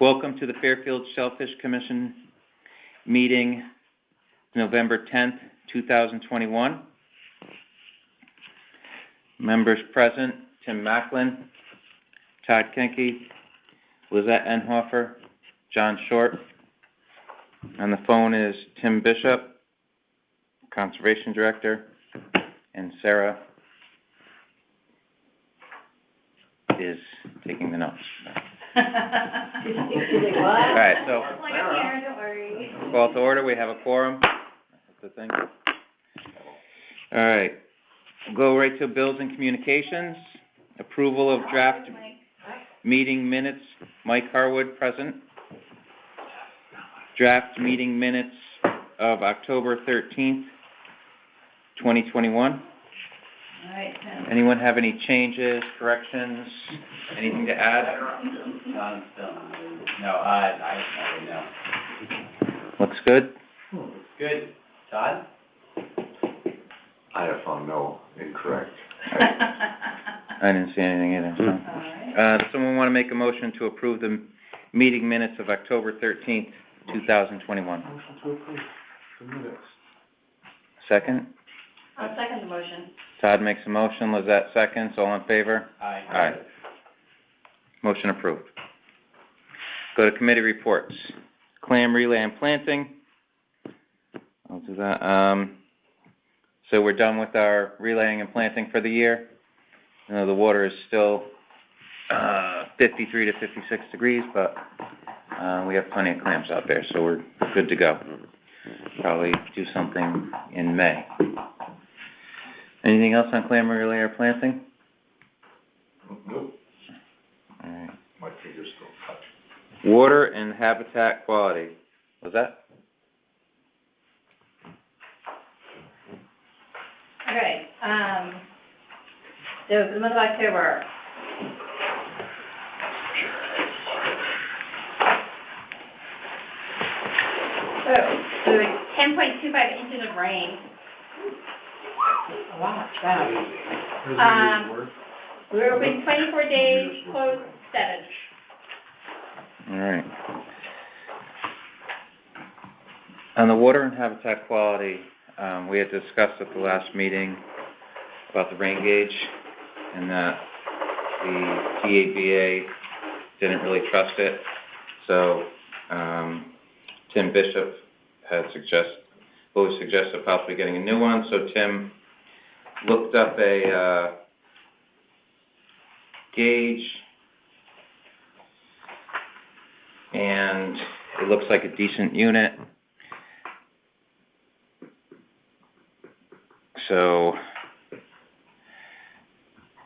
Welcome to the Fairfield Shellfish Commission meeting, November 10th, 2021. Members present, Tim Macklin, Todd Kenke, Lizette Enhofer, John Short. On the phone is Tim Bishop, Conservation Director, and Sarah is taking the notes. All right, so like I'm here, don't worry. Call to order. We have a quorum. That's the thing. All right, we'll go right to bills and communications. Approval of draft meeting minutes. Mike Harwood, present. Draft meeting minutes of October 13th, 2021. All right, Anyone have any changes, corrections, anything to add? No, no. Looks good? Looks good. Todd? I have found no incorrect. I didn't see anything either. So. All right. Does someone want to make a motion to approve the meeting minutes of October 13th, 2021? Motion to approve the minutes. Second? I'll second the motion. Todd makes a motion. Lizette seconds. All in favor? Aye. Aye. Motion approved. Go to committee reports. Clam relay and planting. I'll do that. So we're done with our relaying and planting for the year. You know, the water is still 53 to 56 degrees, but we have plenty of clams out there, so we're good to go. Probably do something in May. Anything else on clam relay or planting? Nope. All right. My fingers still touch. Water and habitat quality. Was that? Okay, so for the month of October. So 10.25 inches of rain. A lot, wow. We were open 24 days, closed 7. All right. On the water and habitat quality, we had discussed at the last meeting about the rain gauge and that the TABA didn't really trust it. So Tim Bishop had suggested possibly getting a new one. So Tim looked up a gauge, and it looks like a decent unit. So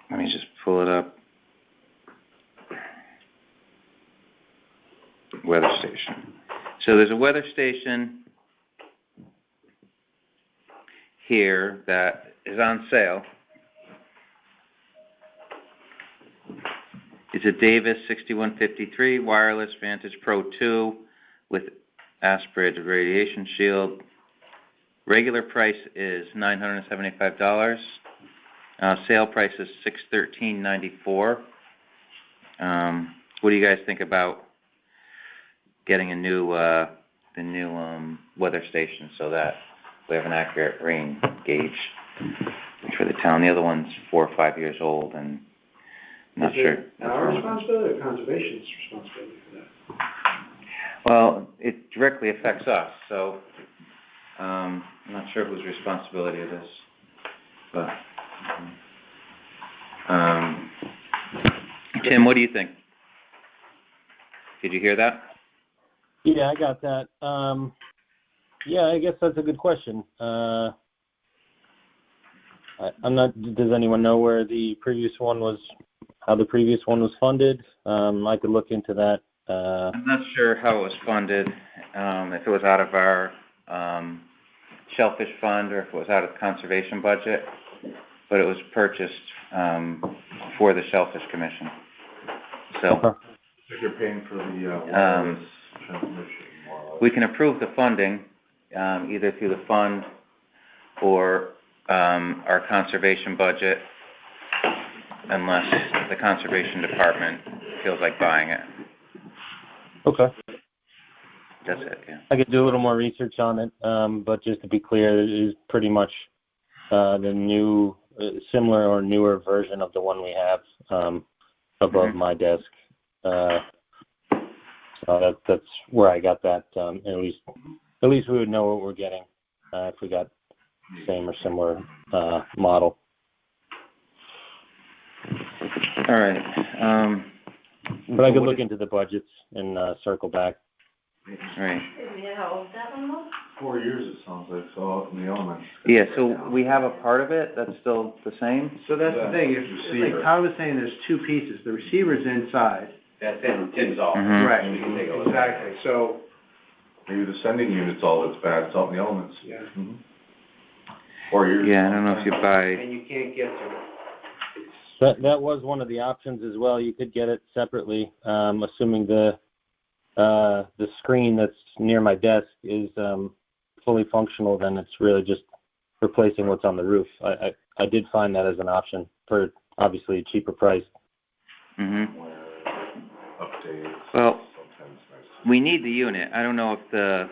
let me just pull it up. Weather station. So there's a weather station here that is on sale. It's a Davis 6153 wireless Vantage Pro 2 with aspirated radiation shield. Regular price is $975. Sale price is $613.94. What do you guys think about getting a new weather station so that we have an accurate rain gauge for the town? The other one's 4 or 5 years old, and I'm not sure. Is it our responsibility or conservation's responsibility for that? Well, it directly affects us, so I'm not sure whose responsibility it is. But Tim, what do you think? Did you hear that? Yeah, I got that. Yeah, I guess that's a good question. I'm not. Does anyone know where the previous one was? How the previous one was funded? I could look into that. I'm not sure how it was funded. If it was out of our Shellfish Fund or if it was out of the conservation budget, but it was purchased for the Shellfish Commission. So. Okay. So you're paying for the wireless transmission, more or less. We can approve the funding either through the fund or our conservation budget, unless the conservation department feels like buying it. Okay. That's it, yeah. I could do a little more research on it, but just to be clear, it is pretty much the new, similar or newer version of the one we have above Mhm. my desk. So that's where I got that. At least we would know what we're getting if we got same or similar model. All right. But I could look into the budgets and circle back. All right. Do you know how old that one was? 4 years, it sounds like, so in the elements. Yeah, so we have a part of it that's still the same? So that's the thing, if, Receiver. like Todd was saying, there's two pieces, the receiver's inside. That's in Tim's office. Mhm. Right, We can take a look. exactly, so, Maybe the sending unit's all that's bad, it's out in the elements. yeah, Mhm. 4 years. Yeah, I don't know if you buy, and you can't get to it. That was one of the options as well. You could get it separately, assuming the screen that's near my desk is fully functional. Then it's really just replacing what's on the roof. I did find that as an option for obviously a cheaper price. mhm. Updates. Well, Sometimes nice. we need the unit. I don't know if the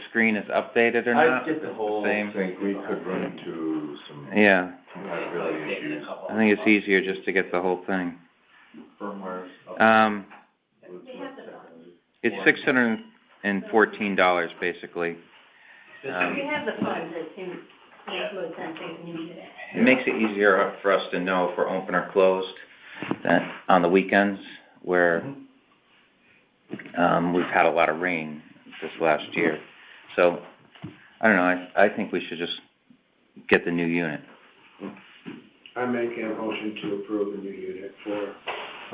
screen is updated or not. I get the whole Same. thing, we could run into some Yeah, compatibility Taking a issues. couple. I think it's easier just to get the whole thing. Firmware's up. They have the, It's $614 basically. we have the funds that Tim, influence and things you need it. It makes it easier for us to know if we're open or closed than on the weekends where we've had a lot of rain this last year. So, I don't know, I think we should just get the new unit. I'm making a motion to approve the new unit for.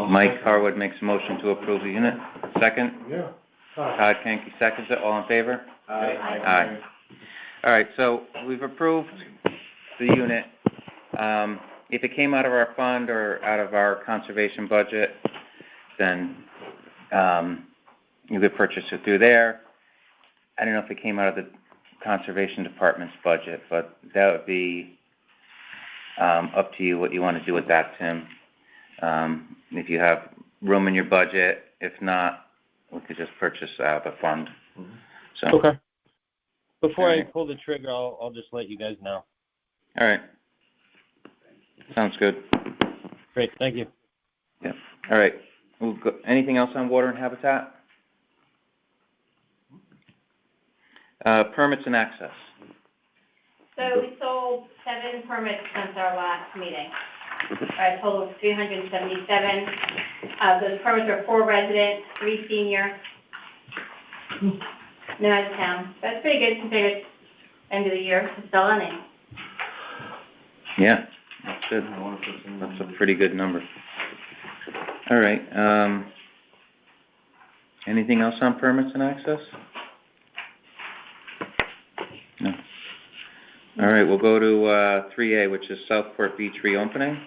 Mike Harwood makes a motion to approve the unit. Second, Yeah. Todd Kenke seconds it. All in favor? Aye. All right, so we've approved the unit. If it came out of our fund or out of our conservation budget, then, you could purchase it through there. I don't know if it came out of the conservation department's budget, but that would be, up to you what you wanna do with that, Tim. If you have room in your budget, if not, we could just purchase out of the fund, so. Okay. Before I Alright. pull the trigger, I'll just let you guys know. All right. Sounds good. Great, thank you. Yep. All right. We'll go, anything else on water and habitat? Permits and access. So we sold 7 permits since our last meeting. A total of 377. Those permits are 4 resident, 3 senior. No out of town. That's pretty good considering it's end of the year to sell any. Yeah, that's good. That's a pretty good number. All right, anything else on permits and access? No. All right, we'll go to, 3A, which is Southport Beach reopening.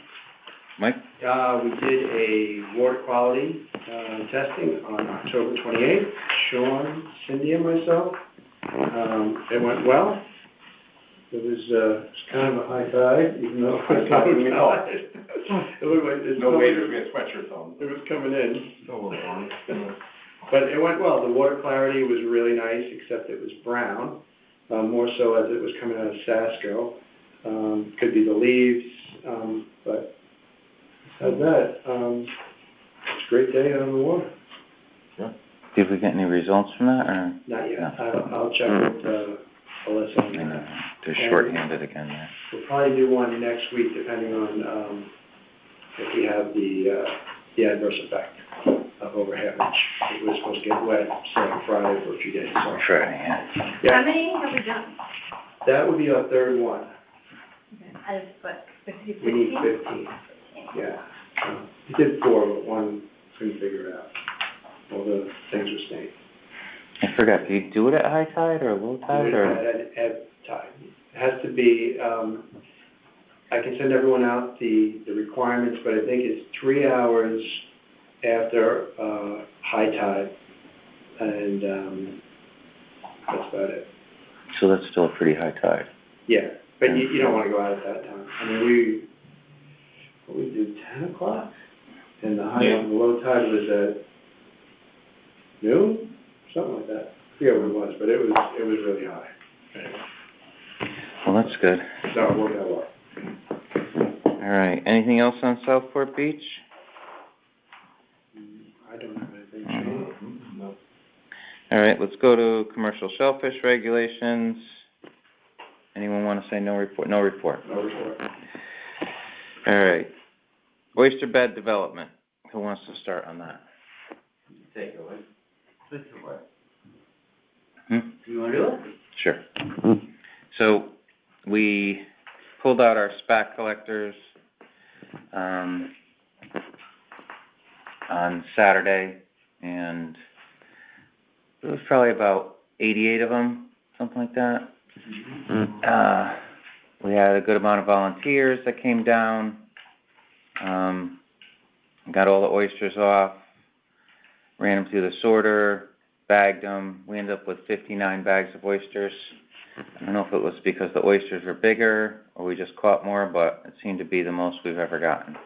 Mike? We did a water quality, testing on October 28th, Sean, Cindy, and myself. It went well. It was kind of a high tide, even though it was low tide. It looked like there's No way to get sweatshirts on. It was coming in. Still a little warm. But it went well. The water clarity was really nice, except it was brown, more so as it was coming out of Sasco. Could be the leaves, but besides that, it's a great day on the water. Did we get any results from that, or? Not yet. No. I'll check with Alyssa on I know, that. they're shorthanded again there. We'll probably do one next week, depending on if we have the adverse effect of over half inch. It was supposed to get wet starting Friday for a few days, so. Friday, yeah. How Yeah, many have we done? that would be our third one. Out of what, 15? We need 15. Yeah. We did 4, but one couldn't figure it out. All the things were staying. I forgot, do you do it at high tide or low tide, or? At ebb tide. It has to be, I can send everyone out the requirements, but I think it's 3 hours after high tide, and that's about it. So that's still a pretty high tide. Yeah, but you don't want to go out at that time. I mean, what we do, 10 o'clock? And the high, Yeah. the low tide was at noon, something like that. I forget what it was, but it was really high. Anyway, Well, that's good. so it worked out well. All right, anything else on Southport Beach? I don't have anything, Shane. No. All right, let's go to commercial shellfish regulations. Anyone want to say no report? No report. No report. All right. Oyster bed development. Who wants to start on that? Take it away. Take it away. You wanna do it? Sure. So we pulled out our SPAC collectors on Saturday, and it was probably about 88 of them, something like that. We had a good amount of volunteers that came down, got all the oysters off, ran them through the sorter, bagged them. We ended up with 59 bags of oysters. I don't know if it was because the oysters were bigger or we just caught more, but it seemed to be the most we've ever gotten.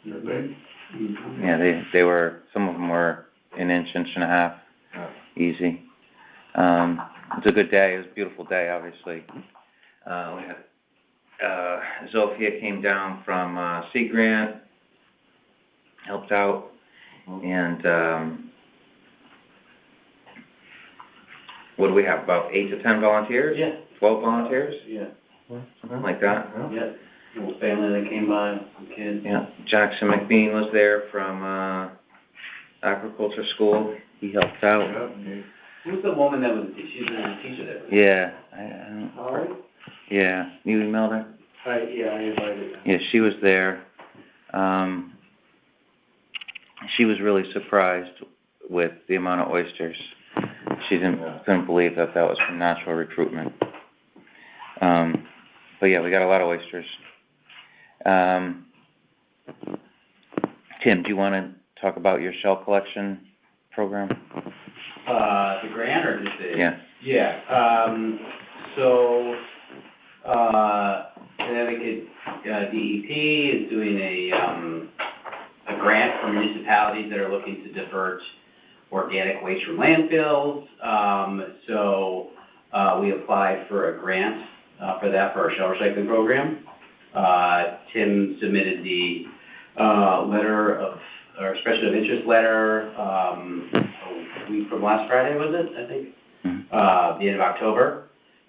You're big? Yeah, they were, some of them were an inch and a half, easy. It was a good day. It was a beautiful day, obviously. We had, Zofia came down from, Sea Grant, helped out, and, what do we have, about 8 to 10 volunteers? Yeah. 12 volunteers? Yeah. Something like that? Yeah. Little family that came by, some kids. Yeah, Jackson McBean was there from, aquaculture school. He helped out. Who's the woman that was, she's a teacher there? Yeah, I don't, Holly? yeah, you emailed her? I invited her. Yeah, she was there. She was really surprised with the amount of oysters. She couldn't believe that was from natural recruitment. But yeah, we got a lot of oysters. Tim, do you want to talk about your shell collection program? The grant or just the? Yeah. Yeah, Connecticut, DEP is doing a grant for municipalities that are looking to divert organic waste from landfills. We applied for a grant, for that, for our shell recycling program. Tim submitted the, letter of, or expression of interest letter, a week from last Friday, was it, I think? The end of October.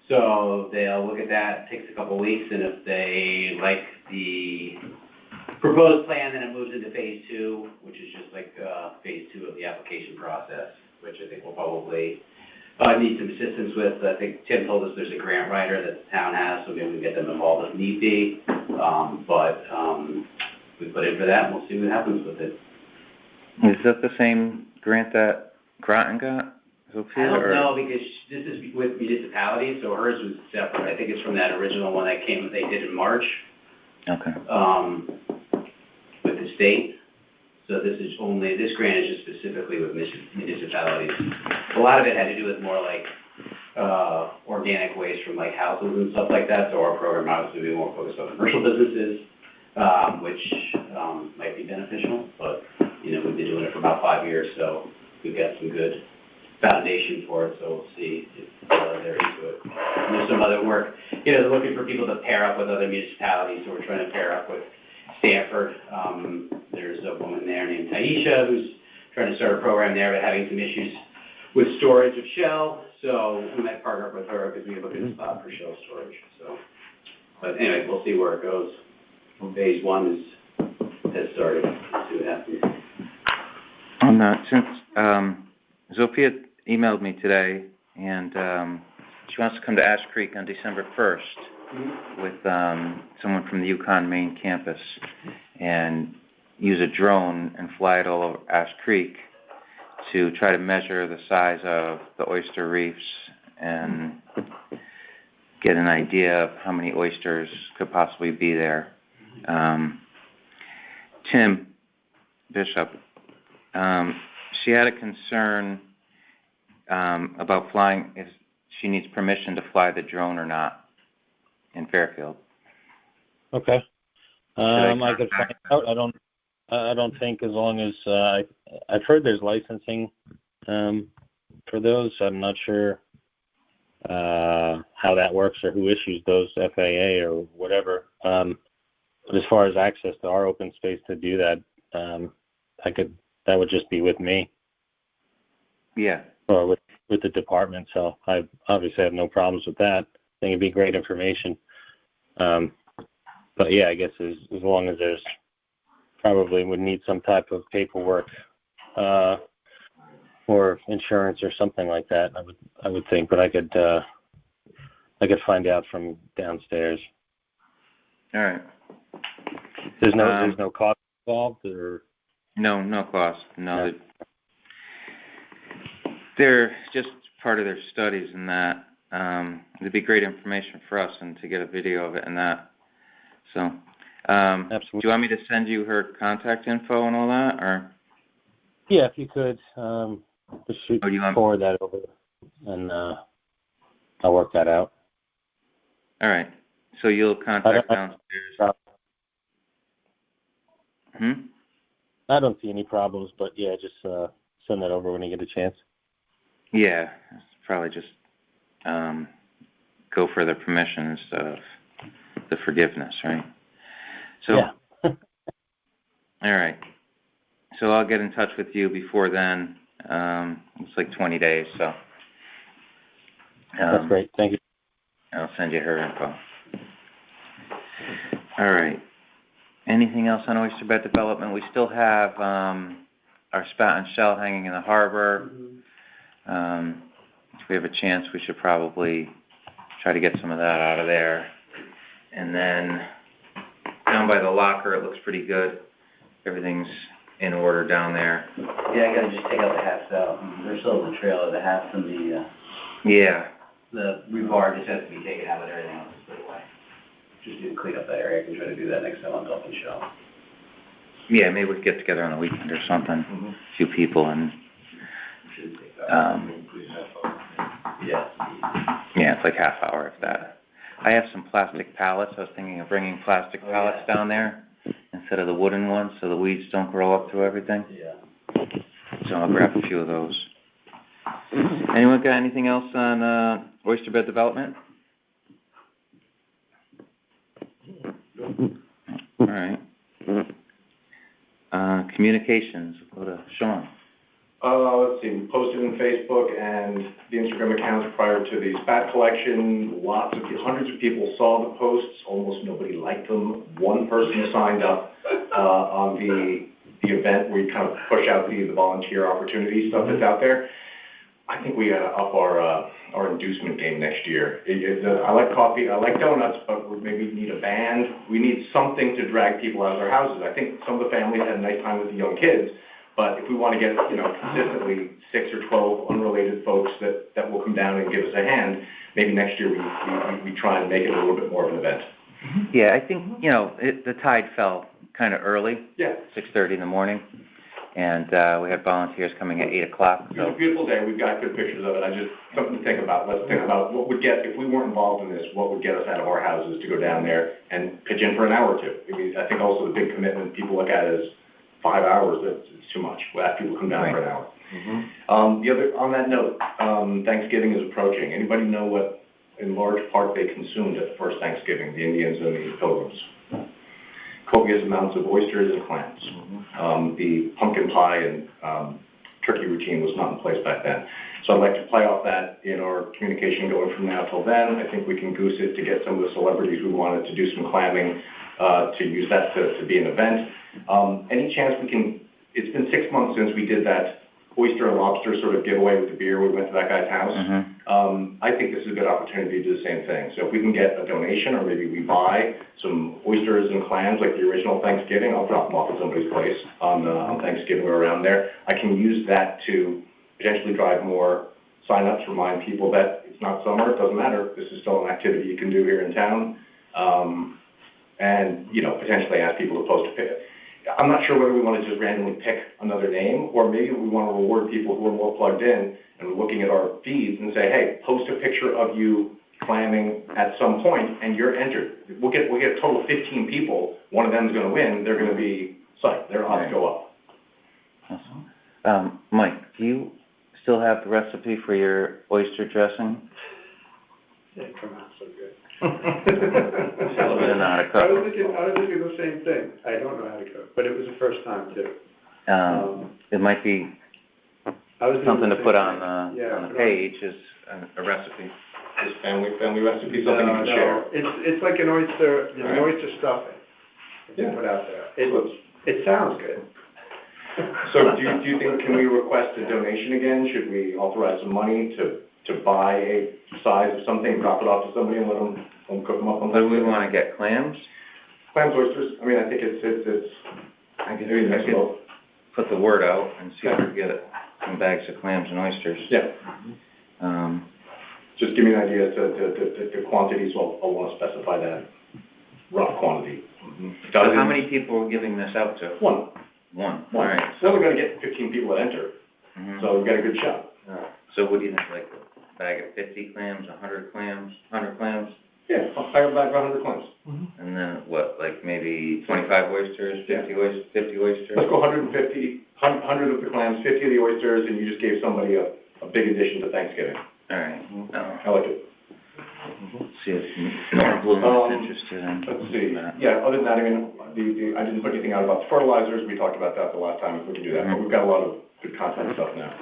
So they'll look at that, it takes a couple weeks, and if they like the proposed plan, then it moves into phase 2, which is just like, phase 2 of the application process, which I think will probably, need some assistance with. I think Tim told us there's a grant writer that the town has, so maybe we can get them involved if need be. We put in for that, and we'll see what happens with it. Is that the same grant that Groton got? I don't know, because this is with municipalities, so hers was separate. I think it's from that original one that they did in March. Okay. With the state. So this grant is just specifically with municipalities. A lot of it had to do with more like, organic waste from like houses and stuff like that. So our program obviously will be more focused on commercial businesses, which, might be beneficial, but, we've been doing it for about 5 years, so we've got some good foundation for it, so we'll see if they're into it. And there's some other work, they're looking for people to pair up with other municipalities, so we're trying to pair up with Stanford. There's a woman there named Taisha who's trying to start a program there, but having some issues with storage of shell, so we might partner up with her because we can look at a spot for shell storage, so. But anyway, we'll see where it goes. Phase 1 has started, we'll see what happens. On that, since, Zofia emailed me today, and, she wants to come to Ash Creek on December 1st with, someone from the Yukon main campus and use a drone and fly it all over Ash Creek to try to measure the size of the oyster reefs and get an idea of how many oysters could possibly be there. Tim Bishop, she had a concern about flying, if she needs permission to fly the drone or not in Fairfield. Okay. I could find out. I don't think, as long as, I've heard there's licensing, for those. I'm not sure, how that works or who issues those, FAA or whatever. But as far as access to our open space to do that, that would just be with me Yeah. or with the department. So I obviously have no problems with that. I think it'd be great information. But yeah, I guess as long as there's probably would need some type of paperwork, or insurance or something like that. I would think, but I could find out from downstairs. All right. There's no cost involved, or No cost. No. They're just part of their studies and that. It'd be great information for us and to get a video of it and that. So, absolutely. Do you want me to send you her contact info and all that, or? Yeah, if you could, just forward that over, and I'll work that out. All right. So you'll contact downstairs. I don't see any problems, but yeah, just send that over when you get a chance. Yeah, probably just go for the permission instead of the forgiveness, right? So, yeah. All right. So I'll get in touch with you before then. It's like 20 days, so. That's great. Thank you. I'll send you her info. All right. Anything else on oyster bed development? We still have our spout and shell hanging in the harbor. If we have a chance, we should probably try to get some of that out of there. And then down by the locker, it looks pretty good. Everything's in order down there. Yeah, I gotta just take out the hats out. There's still the trailer, the hats and the rebar just has to be taken out, but everything else is put away. Just need to clean up that area. I can try to do that next time I'm dumping shell. Yeah, maybe we could get together on the weekend or something, a few people, and, yeah, it's like half hour if that. I have some plastic pallets. I was thinking of bringing plastic pallets down there instead of the wooden ones, so the weeds don't grow up through everything. Yeah. So I'll grab a few of those. Anyone got anything else on oyster bed development? All right. Communications, go to Sean. Let's see, we posted in Facebook and the Instagram accounts prior to the spat collection. Hundreds of people saw the posts, almost nobody liked them. One person signed up on the event where you kind of push out the volunteer opportunity stuff that's out there. I think we gotta up our inducement game next year. I like coffee, I like donuts, but we maybe need a band. We need something to drag people out of their houses. I think some of the families had a nice time with the young kids, but if we want to get, consistently 6 or 12 unrelated folks that will come down and give us a hand, maybe next year we try and make it a little bit more of an event. Yeah, I think, the tide fell kind of early. Yeah. 6:30 in the morning. And we had volunteers coming at 8 o'clock. It was a beautiful day. We've got good pictures of it. Something to think about. Let's think about what would get, if we weren't involved in this, what would get us out of our houses to go down there and pitch in for an hour or two. I mean, I think also the big commitment people look at is 5 hours. It's too much. We'll have people come down for an hour. On that note, Thanksgiving is approaching. Anybody know what, in large part, they consumed at the first Thanksgiving, the Indians and the Pilgrims? Copious amounts of oysters and clams. The pumpkin pie and turkey routine was not in place back then. So I'd like to play off that in our communication going from now till then. I think we can goose it to get some of the celebrities we wanted to do some clamming, to use that to be an event. Any chance we can, it's been 6 months since we did that oyster and lobster sort of giveaway with the beer. We went to that guy's house. I think this is a good opportunity to do the same thing. So if we can get a donation, or maybe we buy some oysters and clams like the original Thanksgiving, I'll drop them off at somebody's place on Thanksgiving or around there. I can use that to potentially drive more sign-ups, remind people that it's not summer, it doesn't matter. This is still an activity you can do here in town. And, potentially ask people to post a pic. I'm not sure whether we want to just randomly pick another name, or maybe we want to reward people who are more plugged in and looking at our feeds and say, hey, post a picture of you clamming at some point and you're entered. We'll get a total of 15 people. One of them is going to win. They're going to be psyched. They're up. Mike, do you still have the recipe for your oyster dressing? They come out so good. I don't know how to cook. I was thinking the same thing. I don't know how to cook, but it was the first time too. It might be I was doing something the to same put thing. on the, Yeah, on the put page is a recipe. Is family recipe, something you can No, share? it's like an oyster, All right. oyster stuffing that you Yeah. put out there. It sounds good. So do you think, can we request a donation again? Should we authorize some money to buy a size of something, drop it off to somebody and let them cook them up on? What do we wanna get, clams? Clams, oysters, I mean, I think it's, I could, maybe I mix them could both. put the word out and see if we can get some bags of clams and oysters. Yeah, just give me an idea to the quantities, I wanna specify that rough quantity. so how many people are giving this out to? One. One, all right. So we're gonna get 15 people that enter, Mhm. so we've got a good shot. So what do you think, like a bag of 50 clams, 100 clams, 100 clams? Yeah, I'll pack a bag of 100 clams. And then what, like maybe 25 oysters, 50 oysters? Let's go 150, 100 of the clams, 50 of the oysters, and you just gave somebody a big addition to Thanksgiving. All right. I like it. See if Nora Bloom is interested in. Let's see, yeah, other than that, I mean, I didn't put anything out about the fertilizers, we talked about that the last time, if we can do that, but we've got a lot of good content stuff now.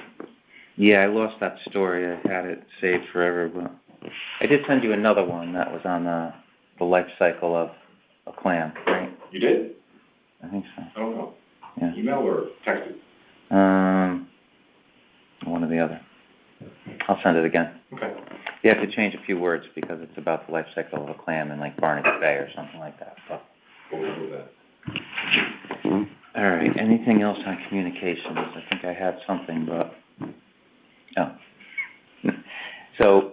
Yeah, I lost that story. I had it saved forever, but I did send you another one that was on the life cycle of a clam, right? You did? I think so. I don't know. Yeah. Email or texted? One or the other. I'll send it again. Okay. You have to change a few words because it's about the life cycle of a clam in like Barnegat Bay or something like that, but. We'll do that. All right, anything else on communications? I think I had something, but, oh. So,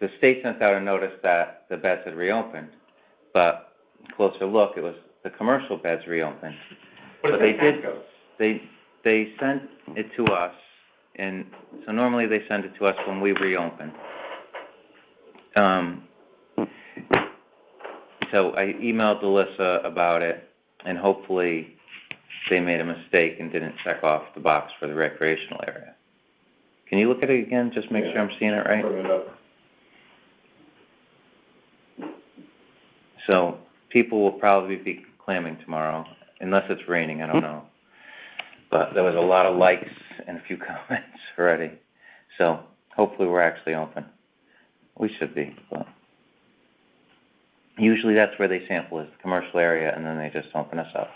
the state sent out a notice that the beds had reopened, but closer look, it was the commercial beds reopened. But But they sent it to us, and so normally they send it to us when we reopen. So I emailed Alyssa about it, and hopefully they made a mistake and didn't check off the box for the recreational area. Can you look at it again, just make sure I'm seeing it right? Bring it up. So people will probably be clamming tomorrow, unless it's raining, I don't know. But there was a lot of likes and a few comments already. So hopefully we're actually open. We should be, but usually that's where they sample is the commercial area, and then they just open us up.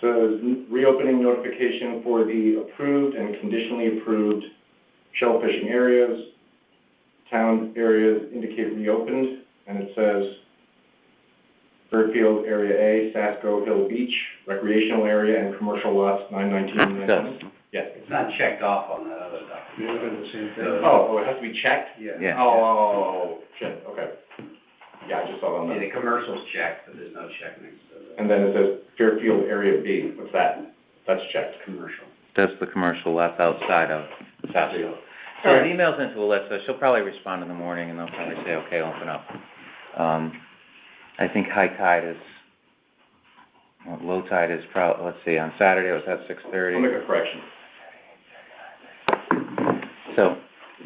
So reopening notification for the approved and conditionally approved shell fishing areas. Town areas indicate reopened, and it says Fairfield Area A, Sasco Hill Beach, recreational area and commercial lots 919 and 920. Yeah. It's not checked off on that other document. You're looking at the same thing. Oh, it has to be checked? Yeah. Oh, shit, okay. Yeah, I just saw it on Yeah, that. the commercial's checked, but there's no check next to the And then it says Fairfield Area B, what's that? That's checked. commercial. That's the commercial, that's outside of Sasco. So the email's into Alyssa, she'll probably respond in the morning, and they'll probably say, okay, open up. I think high tide is, well, low tide is let's see, on Saturday it was at 6:30. I'll make a correction. So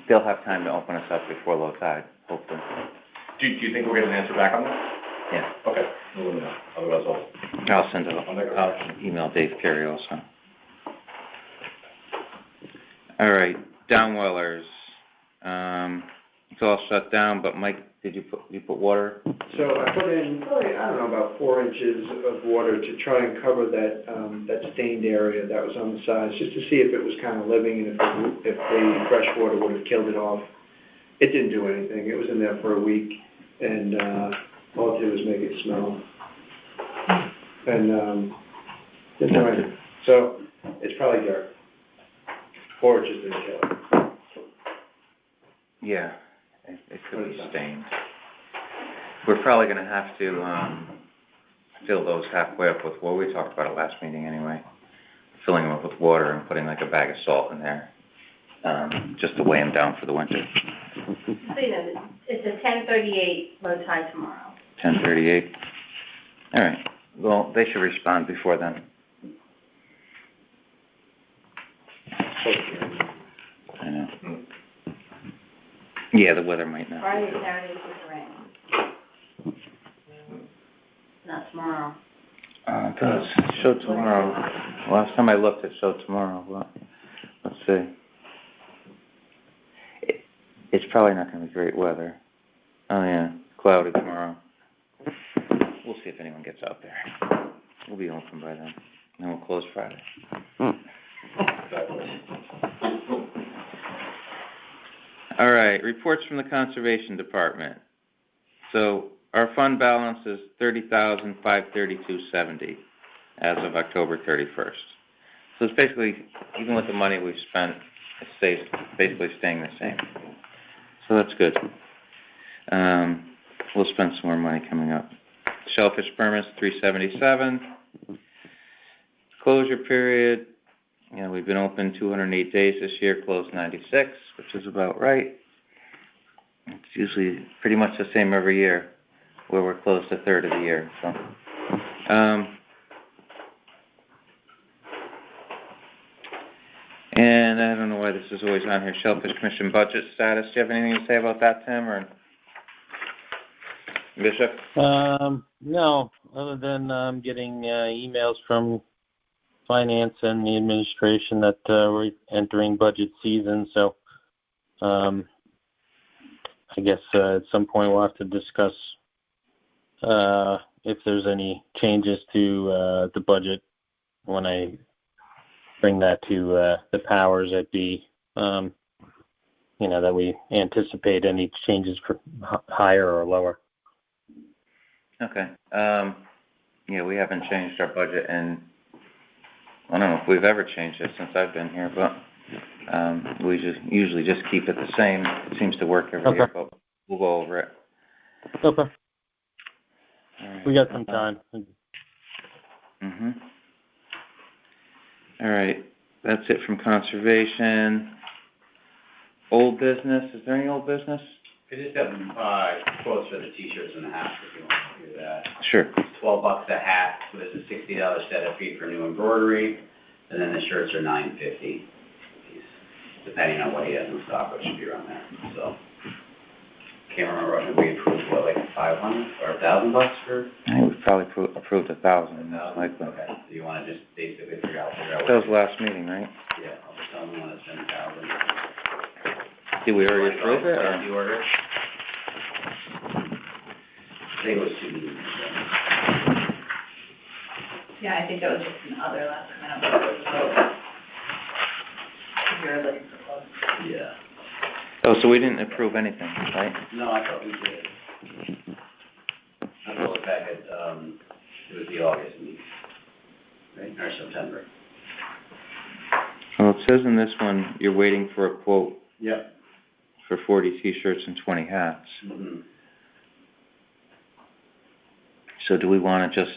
they'll have time to open us up before low tide, hopefully. Do you think we'll get an answer back on that? Yeah. Okay, we'll let me know, otherwise I'll send it, I'll make a I'll correction. email Dave Carey also. All right, downwellers, it's all shut down, but Mike, did you put water? So I put in, probably, I don't know, about 4 inches of water to try and cover that, that stained area that was on the sides, just to see if it was kind of living and if the fresh water would have killed it off. It didn't do anything. It was in there for a week, and all it did was make it smell. And didn't do anything. So it's probably dirt, or it just didn't kill it. Yeah, it could be stained. We're probably gonna have to, fill those halfway up with, well, we talked about it last meeting anyway, filling them up with water and putting like a bag of salt in there, just to weigh them down for the winter. So you know, it's a 10:38 low tide tomorrow. 10:38. All right, well, they should respond before then. I know. Yeah, the weather might not. Friday, Saturday, with the rain. Not tomorrow. It does show tomorrow. Last time I looked, it showed tomorrow, but let's see. It's probably not gonna be great weather. Oh yeah, cloudy tomorrow. We'll see if anyone gets out there. We'll be open by then. Then we'll close Friday. All right, reports from the Conservation Department. So our fund balance is $30,532.70 as of October 31st. So it's basically, even with the money we've spent, it stays basically staying the same. So that's good. We'll spend some more money coming up. Shellfish permits, $377. Closure period, we've been open 208 days this year, closed 96, which is about right. It's usually pretty much the same every year, where we're closed a third of the year, so. And I don't know why this is always on here, Shellfish Commission budget status. Do you have anything to say about that, Tim, or Bishop? No, other than getting emails from finance and the administration that we're entering budget season, so I guess at some point we'll have to discuss if there's any changes to the budget when I bring that to the powers that be, that we anticipate any changes for higher or lower. Okay. We haven't changed our budget, and I don't know if we've ever changed it since I've been here, but we usually just keep it the same. It seems to work every year, but we'll go over it. Okay. All right. We got some time. All right. That's it from conservation. Old business. Is there any old business? I just have, quotes for the t-shirts and the hats, if you want to do that. Sure. It's $12 a hat, so there's a $60 setup fee for new embroidery, and then the shirts are $9.50, depending on what he has in stock, which should be around there, so. Can't remember, I think we approved, like $500 or $1,000 for? I think we've probably approved 1,000, $1,000? likely. Okay, so you wanna just basically figure out That was last meeting, right? Yeah, I'll just tell them when it's 10,000. Did we already approve it, or? The order? I think it was 2 meetings ago. Yeah, I think that was just an other last time, I don't know if it was a vote. You're looking for votes. Yeah. Oh, so we didn't approve anything, right? No, I thought we did. I thought it back at, it was the August meeting, right, or September. Well, it says in this one, you're waiting for a quote Yep. for 40 t-shirts and 20 hats. Mm-hmm. So do we want to just,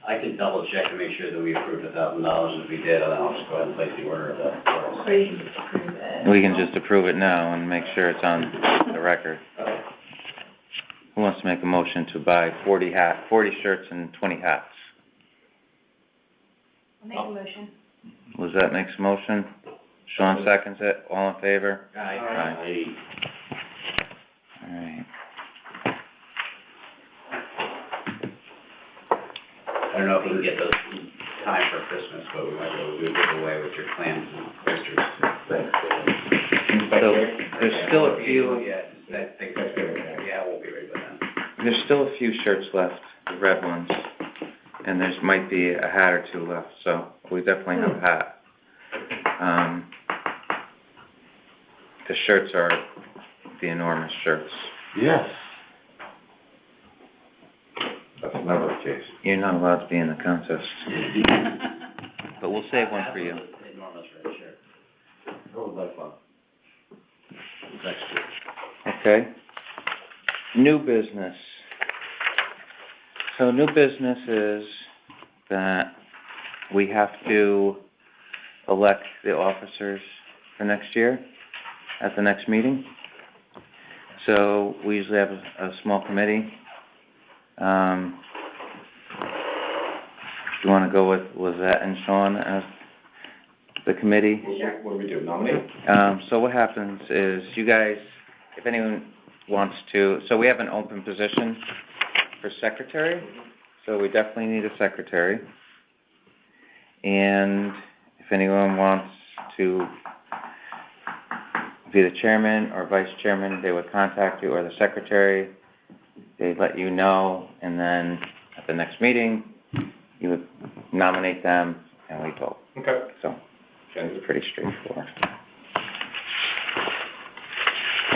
I can double check to make sure that we approved $1,000, and if we did, then I'll just go ahead and place the order of that. Or you can just approve it. we can just approve it now and make sure it's on the record. Okay. Who wants to make a motion to buy 40 shirts and 20 hats? I'll make a motion. Lizette makes a motion. Sean seconds it. All in favor? Aye. All right. I don't know if we can get those in time for Christmas, but we might be able to do a giveaway with your plans and posters. So there's still a few. Yeah, I think that's good. Yeah, we'll be ready by then. There's still a few shirts left, the red ones, and there's might be a hat or two left. So we definitely have a hat. The shirts are the enormous shirts. Yes. That's never the case. You're not allowed to be in the contest, but we'll save one for you. Enormous red shirt. That was like fun. Next year. Okay. New business. So new business is that we have to elect the officers for next year at the next meeting. So we usually have a small committee. You want to go with Lizette and Sean as the committee. What do we do, nominate? So what happens is you guys, if anyone wants to, so we have an open position for secretary, so we definitely need a secretary. And if anyone wants to be the chairman or vice chairman, they would contact you, or the secretary, they'd let you know, and then at the next meeting, you would nominate them, and we vote. Okay. So, it's pretty straightforward.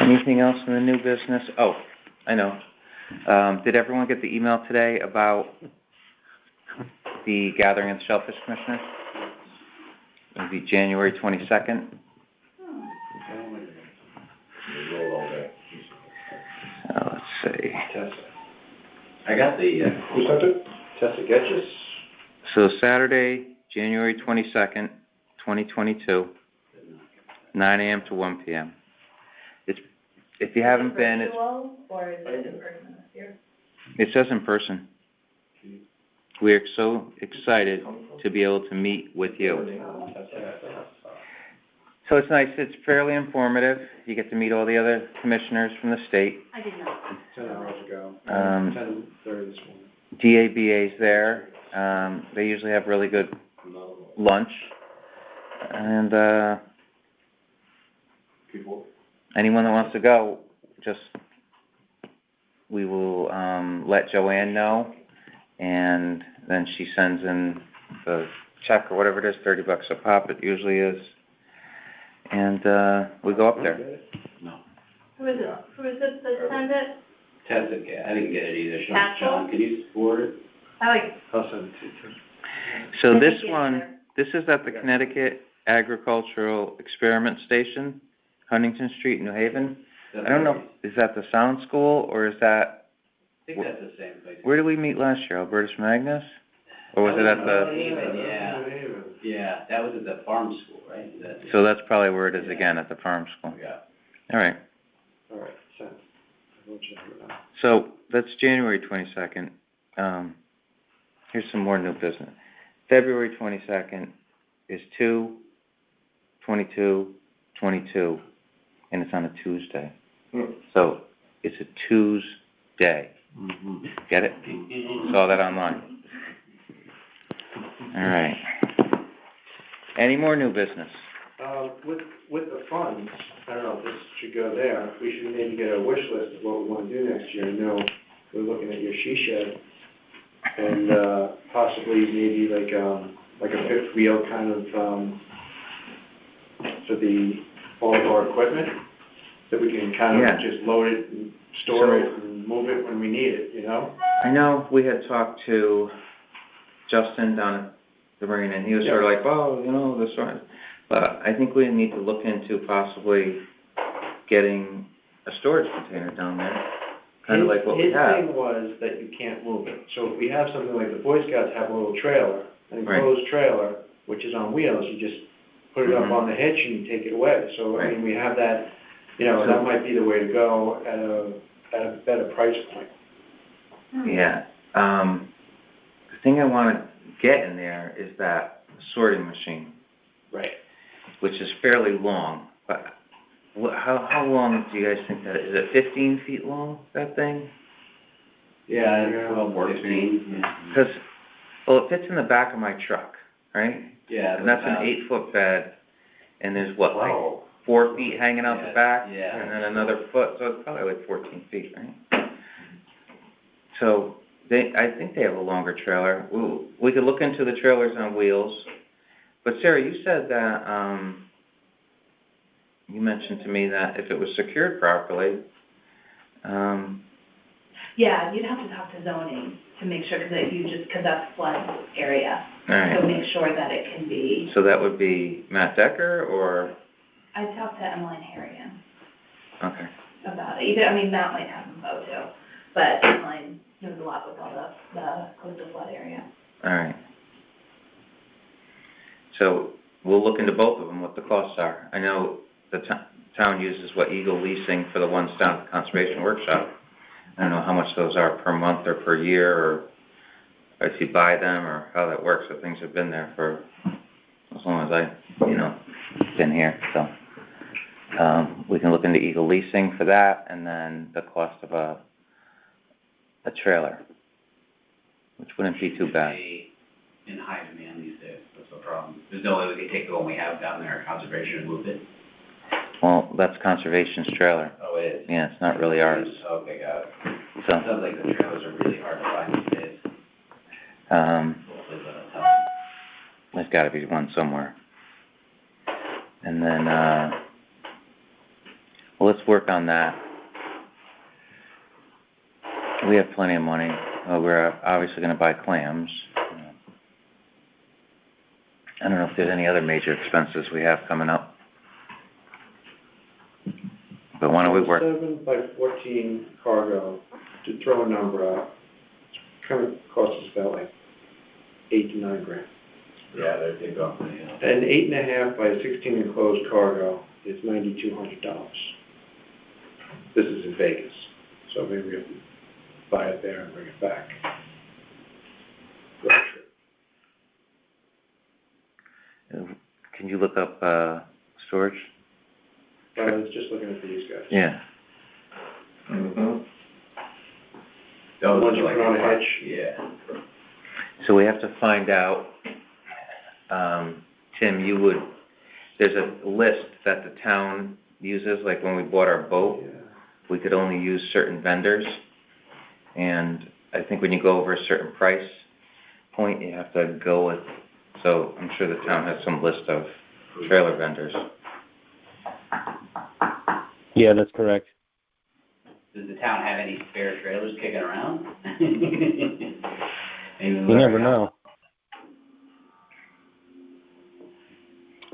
Anything else in the new business? Oh, I know. Did everyone get the email today about the gathering of the Shellfish Commission? It'll be January 22nd. Let's see. Tessa. I got the, Who sent it? Tessa Getchus? So Saturday, January 22nd, 2022, 9 a.m. to 1 p.m. If you haven't been, it's, Virtual, or is it in person this year? it says in person. We're so excited to be able to meet with you. So it's nice, it's fairly informative. You get to meet all the other commissioners from the state. I did not. 10 hours ago. 10:30 this morning. DABA's there. They usually have really good lunch. And, People. anyone that wants to go, just, we will, let Joanne know, and then she sends in the check or whatever it is, $30 a pop, it usually is. And, we go up there. no, Who is it that sent it? Tessa, I didn't get it either. Castle? Sean, can you forward it? I like. I'll send it to you too. So this Thank you, one, sir. this is at the Connecticut Agricultural Experiment Station, Huntington Street, New Haven. I don't know, is that the Sound School, or is that, I think that's the same place. where did we meet last year, Albertus Magnus? Or was it at the, Haven, yeah. Yeah, that was at the farm school, right? Is that- so that's probably where it is again, at the farm school. Yeah. All right, All right, sent. I will check it out. so that's January 22nd. Here's some more new business. February 22nd is 2/22/22, and it's on a Tuesday. So it's a Tuesday. Get it? Saw that online. All right. Any more new business? With the funds, I don't know if this should go there, we should maybe get a wish list of what we want to do next year. I know we're looking at your she shed, and possibly maybe like a fifth wheel kind of for all of our equipment, that we can kind Yeah. of just load it and store it and move it when we need it, you know? I know we had talked to Justin down at the marina, and he was sort of like, oh, you know, this one. But I think we need to look into possibly getting a storage container down there, kind of like what we His have. thing was that you can't move it. So if we have something like the Boy Scouts have a little trailer, an Right. enclosed trailer, which is on wheels, you just put it up Mhm. on the hitch and you take it away. So, I mean, we have that, you know, that might be the way to go at a better price point. Yeah. The thing I want to get in there is that sorting machine, Right. which is fairly long. But how long do you guys think that is? Is it 15 feet long, that thing? Yeah, Yeah. 12, 14. Because, well, it fits in the back of my truck, right? Yeah. And that's an 8-foot bed, and there's what, like 4 feet hanging out the back? Yeah. And then another foot, so it's probably like 14 feet, right? So, I think they have a longer trailer. We could look into the trailers on wheels. But Sarah, you said that, you mentioned to me that if it was secured properly, Yeah, you'd have to talk to zoning to make sure, because that's flood area. all right. So make sure that it can be, So that would be Matt Decker, or, I'd talk to Emmeline Harrigan okay. about it. Matt might have info too, but Emmeline knows a lot with all the coastal flood area. All right. So we'll look into both of them, what the costs are. I know the town uses Eagle Leasing for the ones down at the Conservation Workshop. I don't know how much those are per month or per year, or if you buy them, or how that works. So things have been there for as long as been here, so. We can look into Eagle leasing for that, and then the cost of a trailer, which wouldn't be too bad. In high demand these days, that's the problem. There's no way we could take the one we have down there, conservation, and move it. Well, that's conservation's trailer. Oh, it is? Yeah, it's not really ours. Okay, got it. So, Sounds like the trailers are really hard to find these days. Hopefully that'll help. there's gotta be one somewhere. And then, well, let's work on that. We have plenty of money. We're obviously gonna buy clams. I don't know if there's any other major expenses we have coming up. But why don't we work? 7 by 14 cargo, to throw a number out, kind of costs us about like 8 to 9 grand. Yeah, they're going for the, An 8.5 by 16 enclosed cargo is $9,200. This is in Vegas, so maybe we have to buy it there and bring it back. Road trip. Can you look up, storage? I was just looking at these guys. Yeah. Mm-hmm. The ones you put on a hitch? Yeah. So we have to find out, Tim, there's a list that the town uses, like when we bought our boat, Yeah. we could only use certain vendors. And I think when you go over a certain price point, you have to go with, so I'm sure the town has some list of trailer vendors. Yeah, that's correct. Does the town have any spare trailers kicking around? You never know.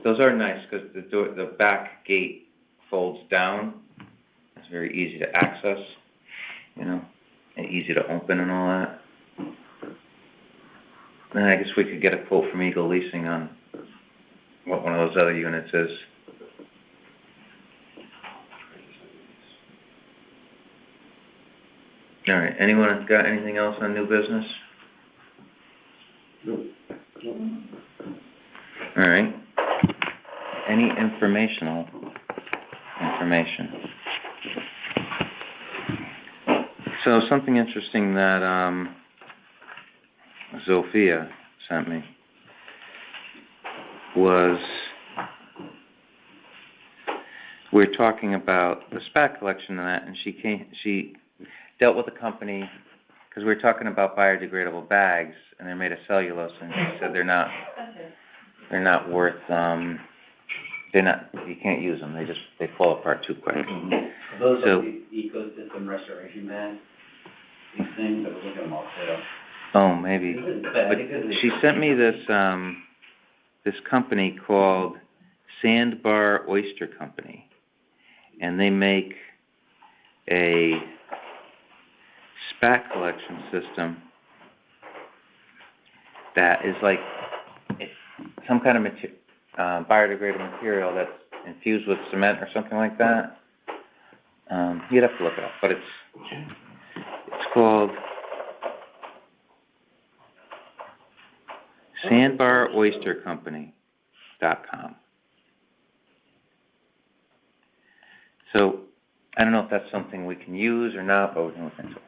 Those are nice, because the back gate folds down. It's very easy to access, and easy to open and all that. And I guess we could get a quote from Eagle Leasing on what one of those other units is. All right, anyone got anything else on new business? Nope. All right. Any information? So something interesting that, Zofia sent me was, we're talking about the SPAC collection and that, and she dealt with a company, because we were talking about biodegradable bags, and they're made of cellulose, and she said they're not worth, you can't use them, they fall apart too quick. Those So- are the ecosystem restoration bags, these things, I was looking at them all too. Oh, maybe. But she sent me this company called Sandbar Oyster Company, and they make a SPAC collection system that is like some kind of biodegradable material that's infused with cement or something like that. You'd have to look it up, but it's called SandbarOysterCompany.com. So I don't know if that's something we can use or not, but we can look into it.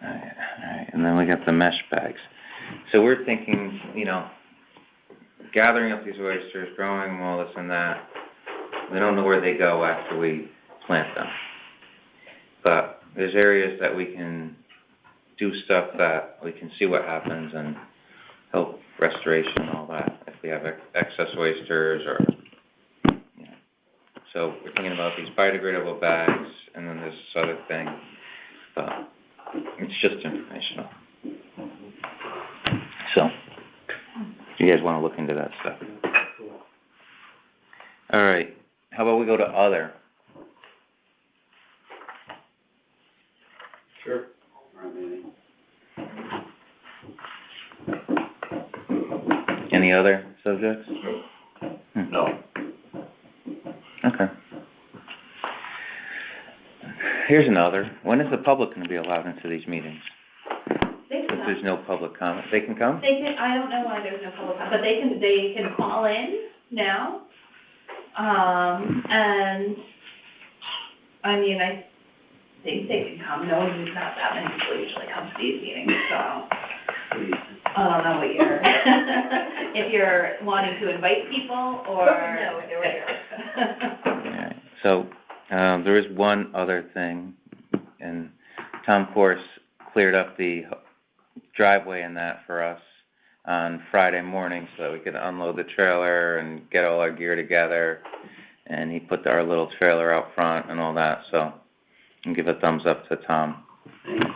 All right, and then we got the mesh bags. So we're thinking, gathering up these oysters, growing them, all this and that. We don't know where they go after we plant them. But there's areas that we can do stuff that we can see what happens and help restoration and all that, if we have excess oysters or, So we're thinking about these biodegradable bags, and then there's this other thing, but it's just informational. So, if you guys want to look into that stuff. All right, how about we go to other? Sure. Any other subjects? No. Okay. Here's another. When is the public going to be allowed into these meetings? They can there's no public comment, they can come? They can, I don't know why there's no public, but they can call in now. And, I mean, I think they can come, no, there's not that many people usually come to these meetings, so. I don't know what you're, if you're wanting to invite people, or. No, they were here. Alright, so, there is one other thing, and Tom Course cleared up the driveway and that for us on Friday morning so that we could unload the trailer and get all our gear together, and he put our little trailer out front and all that, so, and give a thumbs up to Tom. Thanks,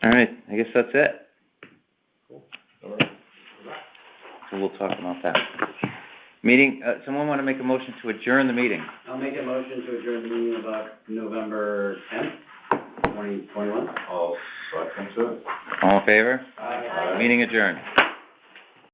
Alright, I guess that's it. So we'll talk about that. Meeting, someone want to make a motion to adjourn the meeting? I'll make a motion to adjourn the meeting about November 10th, 2021. I'll second it. All in favor? Aye. Meeting adjourned.